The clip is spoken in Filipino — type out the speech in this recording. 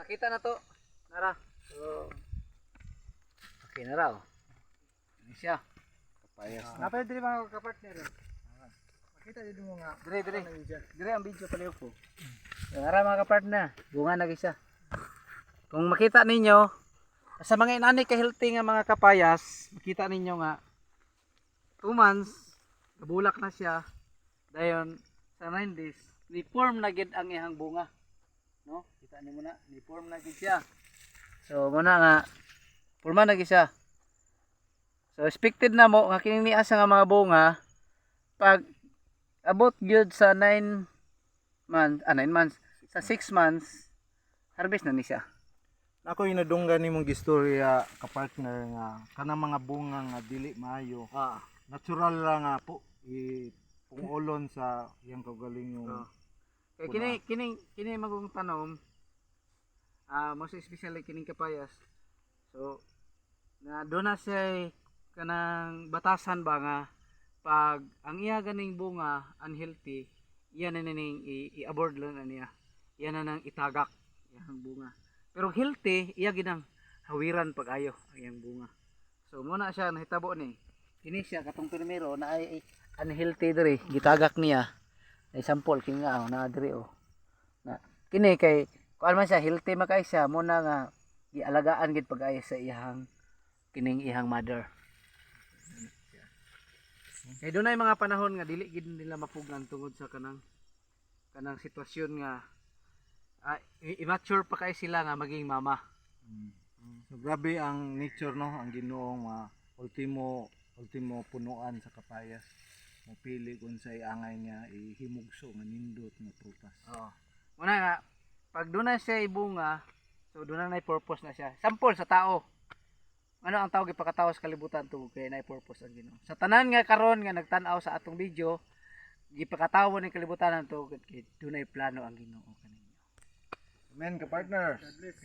nakita na to. Nara. So, okay na raw. Ini siya. Kapayas na. Napay diri mga ka-partner. Makita din mo nga. Dire ang video pala po. Nara mga kapartner, bunga na siya. Kung makita ninyo, sa mga inani ka-healthy nga mga kapayas, makita ninyo nga 2 months, nabulak na siya. Dayon sa 9 days, ni-form na gid ang iyang bunga. No? Kita niyo na, ni-form na gid siya. So muna nga forma na gid siya. So expected na mo nga kining niya sa nga mga bunga pag abot gyud sa 9 months, sa 6 months harvest na ni siya. Ako inadunggan nimong gistorya ka-partner nga kanang mga bunga nga dili maayo. Natural lang nga po pungulon sa iyang kaugalingong. Kay kini magong tanom most especially kining kapayas. So na do na siya kanang batasan ba nga pag ang iya ganing bunga unhealthy, iyan na ning i-abort lang na niya. Iyan na nang itagak iyang bunga. Pero healthy, iya ginang hawiran pag-ayo ang iyang bunga. So muna siya nahitabo ni. Kini siya katong primero na ay unhealthy diri, gitagak niya. Ay sample kini nga na diri Na kini kay kuan man siya healthy makay siya muna nga gialagaan gid pag-ayo sa iyang kining iyang mother. Kay dunay mga panahon nga dili gid nila mapugnan tungod sa kanang sitwasyon nga immature pa kay sila nga maging mama. So grabe ang nature no, ang Ginoong ultimo punuan sa kapayas. Mapili kung sa angay niya ihimugso nga nindot nga prutas. Oo. Una nga pag dunay siya ibunga, so dunay na purpose na siya. Sample sa tao. Ano ang tawag ipakatawo sa kalibutan tungod kay nay purpose ang Ginoo. Sa tanan nga karon nga nagtan-aw sa atong video, gipakatawo ni kalibutan tungod kay dunay plano ang Ginoo kaninyo. Amen ka-partners. God bless.